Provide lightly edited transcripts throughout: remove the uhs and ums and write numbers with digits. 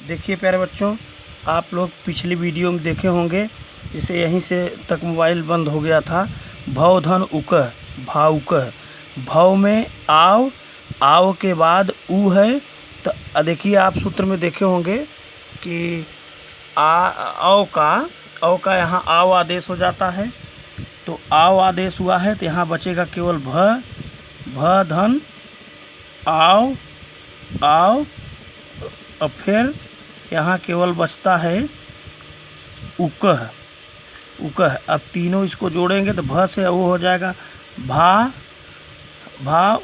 देखिए प्यारे बच्चों, आप लोग पिछली वीडियो में देखे होंगे, जिसे यहीं से तक मोबाइल बंद हो गया था। भव धन उकह भावुकह, भव में आव, आव के बाद उ है। तो देखिए आप सूत्र में देखे होंगे कि अव का यहाँ आव आदेश हो जाता है। तो आव आदेश हुआ है तो यहाँ बचेगा केवल भ धन आव आव। और फिर यहाँ केवल बचता है उकह उकह। अब तीनों इसको जोड़ेंगे तो भ से वो हो जाएगा भा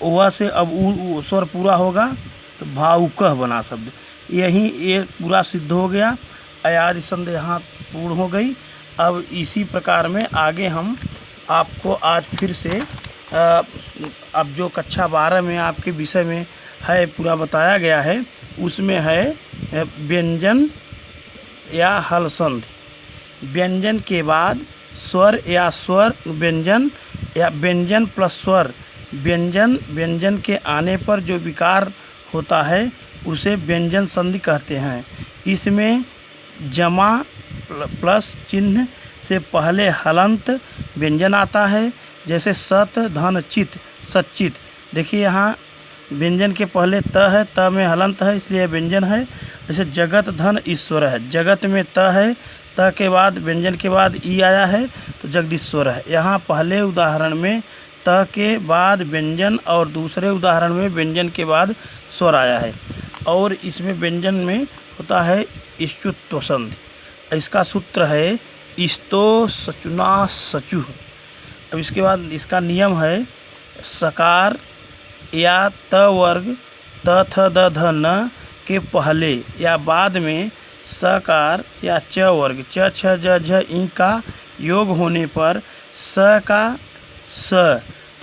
व से अब उ स्वर पूरा होगा तो भावुकह बना शब्द। यही ये पूरा सिद्ध हो गया। अयादि संधि यहाँ पूर्ण हो गई। अब इसी प्रकार में आगे हम आपको आज फिर से अब जो कक्षा 12 में आपके विषय में है पूरा बताया गया है, उसमें है व्यंजन या हल संधि। व्यंजन के बाद स्वर या स्वर व्यंजन या व्यंजन प्लस स्वर व्यंजन के आने पर जो विकार होता है उसे व्यंजन संधि कहते हैं। इसमें जमा प्लस चिन्ह से पहले हलंत व्यंजन आता है, जैसे सत धन चित सच्चित। देखिए यहाँ व्यंजन के पहले त है, त में हलंत है इसलिए व्यंजन है। जैसे जगत धन ईश्वर है, जगत में त है, त के बाद व्यंजन के बाद ई आया है तो जगदीश्वर है। यहाँ पहले उदाहरण में त के बाद व्यंजन और दूसरे उदाहरण में व्यंजन के बाद स्वर आया है। और इसमें व्यंजन में होता है इष्टुत्व संधि। इसका सूत्र है इस्तो सचुना सचुह। अब इसके बाद इसका नियम है सकार या त वर्ग त थ द ध न के पहले या बाद में सकार या च वर्ग च छ ज झ ई का योग होने पर स का स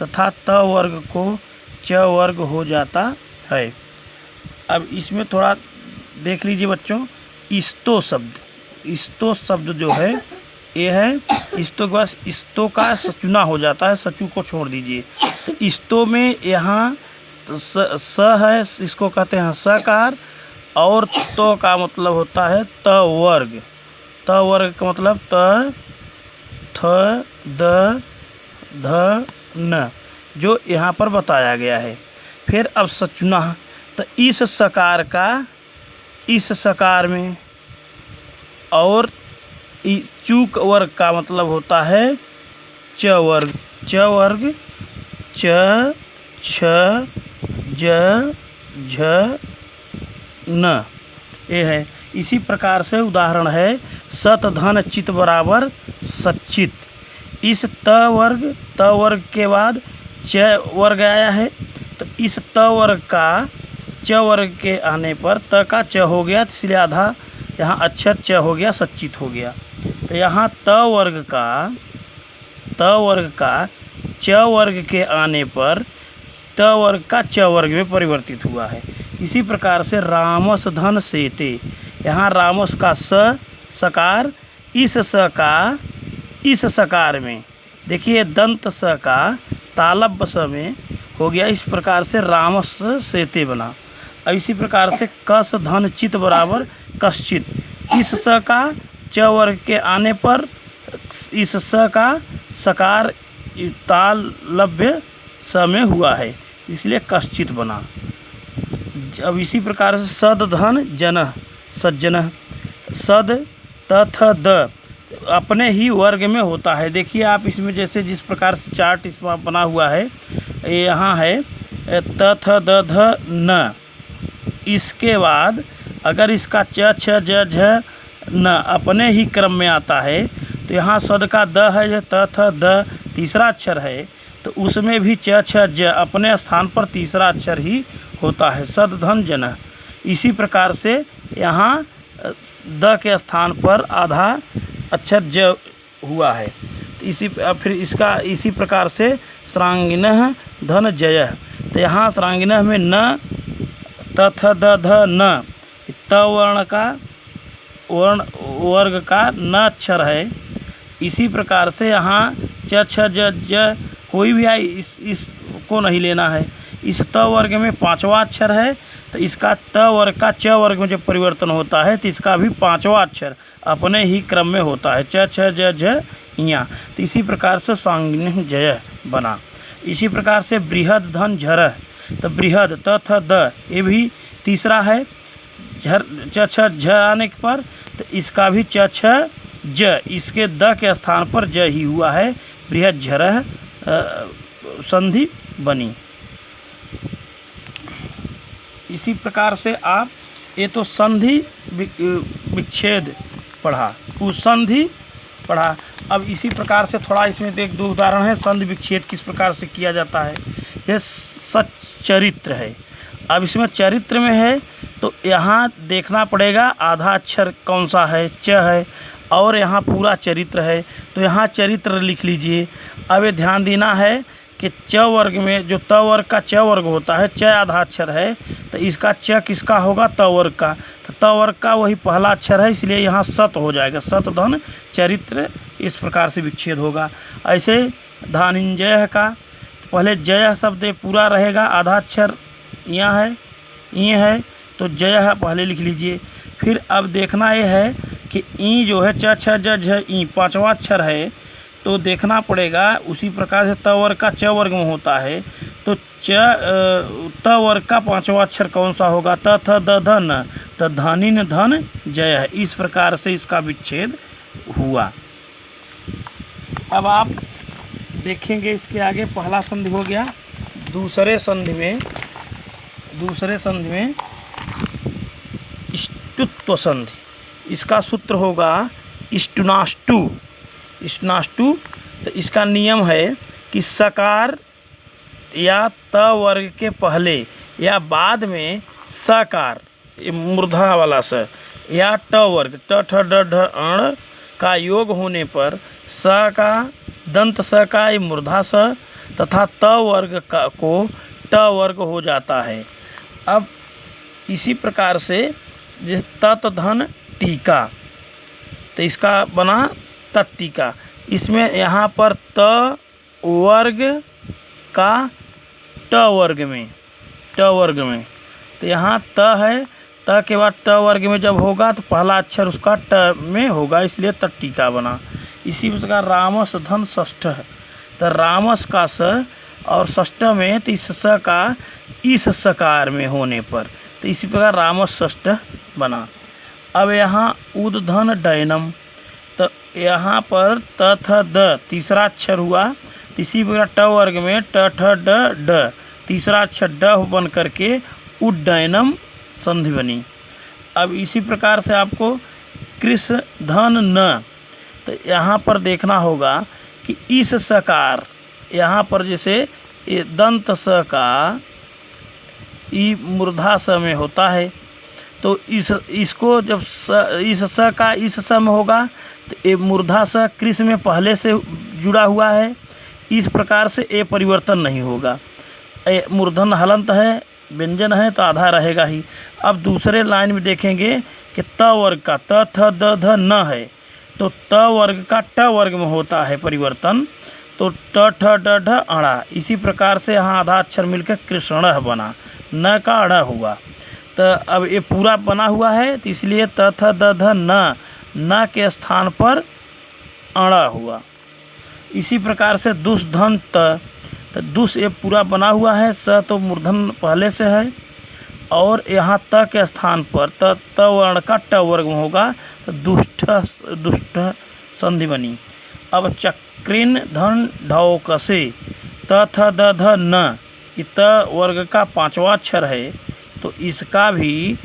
तथा त वर्ग को च वर्ग हो जाता है। अब इसमें थोड़ा देख लीजिए बच्चों, इस्तो शब्द जो है ये है इस्तो के बाद इस्तो का सचुना हो जाता है, सचु को छोड़ दीजिए। तो इस्तो में यहाँ तो स है, इसको कहते हैं सकार। और तो का मतलब होता है त वर्ग। त वर्ग का मतलब त थ द ध न, जो यहाँ पर बताया गया है। फिर अब सचुना, तो इस सकार में और चूक वर्ग का मतलब होता है च वर्ग च छ ज झ न, ये है। इसी प्रकार से उदाहरण है सत धन चित बराबर सच्चित। इस त वर्ग के बाद च वर्ग आया है, तो इस त वर्ग का च वर्ग के आने पर त का च हो गया, तो इसलिए आधा यहाँ अक्षर च हो गया, सच्चित हो गया। तो यहाँ त वर्ग का च वर्ग के आने पर त वर्ग का च वर्ग में परिवर्तित हुआ है। इसी प्रकार से रामस धन सेते, यहाँ रामस का सकार इस सकार में देखिए दंत स का तालब स में हो गया। इस प्रकार से रामस सेते बना। इसी प्रकार से कस धन चित बराबर कश्चित। इस स का च वर्ग के आने पर इस स का सकार तालव्य स में हुआ है, इसलिए कश्चित बना। अब इसी प्रकार से सद धन जन सज्जन, सद तथ द अपने ही वर्ग में होता है। देखिए आप इसमें जैसे जिस प्रकार से चार्ट इसमें बना हुआ है, यहाँ है तथ द ध न। इसके बाद अगर इसका च छ ज झ न अपने ही क्रम में आता है, तो यहाँ सद का द है, जो त थ द तीसरा अक्षर है, तो उसमें भी च छ ज अपने स्थान पर तीसरा अक्षर ही होता है, सद धन जन। इसी प्रकार से यहाँ द के स्थान पर आधा अक्षर ज हुआ है। तो फिर इसका इसी प्रकार से श्रांगिनः धन जय, तो यहाँ श्रांगिनः में न तथ द ध न, त वर्ग का न अक्षर है। इसी प्रकार से यहाँ च छ ज ज कोई भी आए इसको नहीं लेना है। इस त वर्ग में पांचवा अक्षर है, तो इसका त वर्ग का च वर्ग में जब परिवर्तन होता है तो इसका भी पांचवा अक्षर अपने ही क्रम में होता है, च छ ज झ इया। तो इसी प्रकार से सांगिन्य जय बना। इसी प्रकार से बृहद धन झरह, तो बृहद त थ द ये भी तीसरा है, झर च छ झ आने पर तो इसका भी च छ ज, इसके द के स्थान पर ज ही हुआ है, बृहद झरह संधि बनी। इसी प्रकार से आप ये तो संधि विच्छेद पढ़ा, संधि पढ़ा। अब इसी प्रकार से थोड़ा इसमें एक दो उदाहरण है, संधि विच्छेद किस प्रकार से किया जाता है। यह सच्चरित्र है। अब इसमें चरित्र में है तो यहाँ देखना पड़ेगा आधा अक्षर कौन सा है, च है, और यहाँ पूरा चरित्र है तो यहाँ चरित्र लिख लीजिए। अब ये ध्यान देना है कि च वर्ग में जो त वर्ग का च वर्ग होता है, च आधा अक्षर है तो इसका च किसका होगा, त वर्ग का। तो त वर्ग का वही पहला अक्षर है, इसलिए यहाँ सत हो जाएगा, सत धन चरित्र, इस प्रकार से विच्छेद होगा। ऐसे धनंजय का पहले जय शब्द पूरा रहेगा, आधा अक्षर यहाँ है, ये है तो जय है पहले लिख लीजिए। फिर अब देखना ये है कि ई जो है च छ ज झ ई पांचवा अक्षर है तो देखना पड़ेगा उसी प्रकार से त वर्ग का च वर्ग में होता है तो त वर्ग का पांचवा अक्षर कौन सा होगा, त थ द ध न, तो धनिन धन जय है। इस प्रकार से इसका विच्छेद हुआ। अब आप देखेंगे इसके आगे पहला संधि हो गया। दूसरे संधि में इष्टुत्व संधि, इसका सूत्र होगा इष्टुनाष्टु। इष्टुनाष्टु तो इसका नियम है कि सकार या त वर्ग के पहले या बाद में सकार मूर्धा वाला स या ट वर्ग ट ठ ड ढ अण का योग होने पर स का दंत स का मूर्धा स तथा त वर्ग का को ट वर्ग हो जाता है। अब इसी प्रकार से जिस तत् धन टीका, तो इसका बना तत् टीका। इसमें यहाँ पर त वर्ग का ट वर्ग में तो यहाँ त है, त के बाद ट वर्ग में जब होगा तो पहला अक्षर उसका ट में होगा, इसलिए तत् टीका बना। इसी प्रकार रामस धन षष्ठ, तो रामस का स और षष्ठ में तो इस स का इस सकार में होने पर तो इसी प्रकार रामस षष्ठ बना। अब यहाँ उद्धन डैनम, तो यहाँ पर त थ द तीसरा अक्षर हुआ, इसी प्रकार ट वर्ग में ट ठ ड ड तीसरा अक्षर ड बन करके उड्डयनम संधि बनी। अब इसी प्रकार से आपको कृष धन न, तो यहाँ पर देखना होगा कि इस सकार यहाँ पर जैसे ये दंत स का ई मूर्धा स में होता है तो इसको जब इस स का इस स में होगा तो ये मूर्धा स कृष में पहले से जुड़ा हुआ है, इस प्रकार से ये परिवर्तन नहीं होगा। ये मूर्धन हलंत है, व्यंजन है तो आधा रहेगा ही। अब दूसरे लाइन में देखेंगे कि त वर्ग का त थ द ध न है तो त वर्ग का ट वर्ग में होता है परिवर्तन, तो ट ठ ड ढ अड़ा। इसी प्रकार से यहाँ आधा अक्षर मिलकर कृष्ण बना, न का अड़ा हुआ। तो अब ये पूरा बना हुआ है तो इसलिए त थ द ध न के स्थान पर अड़ा हुआ। इसी प्रकार से दुस धन त, तो दुस ये पूरा बना हुआ है, स तो मूर्धन पहले से है और यहाँ त के स्थान पर त वर्ण का ट वर्ग में होगा तो दुष्ट संधि बनी। अब चक्रिन धन ढौकसे, त थ द ध न, ये त वर्ग का पांचवा अक्षर है तो इसका भी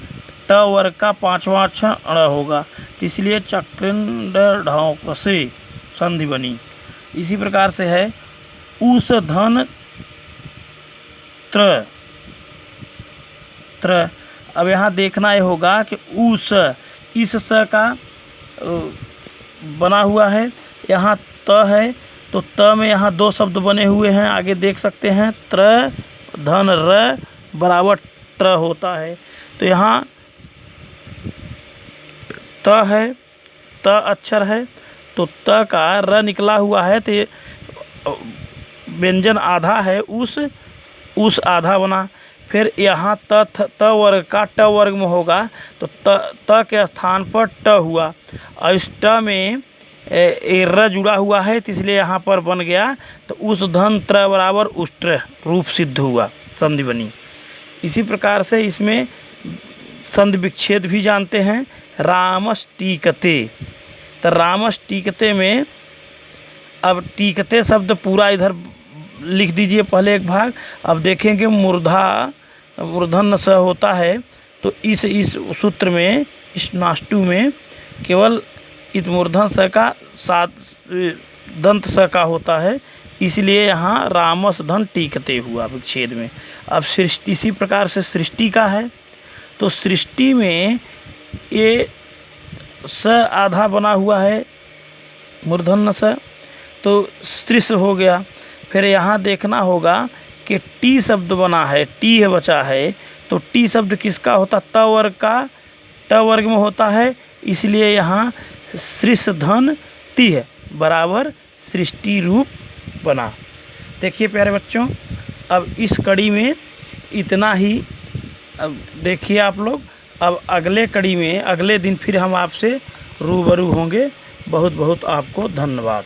ट वर्ग का पांचवा अक्षर अड़ होगा, तो इसलिए चक्रिन ढौकसे संधि बनी। इसी प्रकार से है उस धन त्र। अब यहाँ देखना ये होगा कि उस इस स का बना हुआ है, यहाँ त है तो त में यहाँ दो शब्द बने हुए हैं, आगे देख सकते हैं त्र धन र बराबर त्र होता है। तो यहाँ त है, त अक्षर है तो त का र निकला हुआ है तो ये व्यंजन आधा है, उस आधा बना। फिर यहाँ त वर्ग का ट वर्ग में होगा तो त के स्थान पर ट हुआ, और इस ट में र जुड़ा हुआ है तो इसलिए यहाँ पर बन गया तो उस धन त्र बराबर उष्ट्र रूप सिद्ध हुआ, संधि बनी। इसी प्रकार से इसमें संधि विच्छेद भी जानते हैं। रामस्टीकते, तो रामस्टीकते में अब टीकते शब्द पूरा इधर लिख दीजिए पहले एक भाग। अब देखेंगे मूर्धन्य स होता है तो इस सूत्र में, इस नाष्टु में केवल इस मूर्धन स का साथ दंत स का होता है, इसलिए यहाँ रामस धन टीकते हुआ विच्छेद में। अब सृष्टि इसी प्रकार से सृष्टि का है तो सृष्टि में ये स आधा बना हुआ है मूर्धन्य स, तो सृष हो गया। फिर यहाँ देखना होगा कि टी शब्द बना है, टी है बचा है, तो टी शब्द किसका होता, त वर्ग का, ट वर्ग में होता है, इसलिए यहाँ सृष धन ती है बराबर सृष्टि रूप बना। देखिए प्यारे बच्चों, अब इस कड़ी में इतना ही। अब देखिए आप लोग, अब अगले कड़ी में अगले दिन फिर हम आपसे रूबरू होंगे। बहुत बहुत आपको धन्यवाद।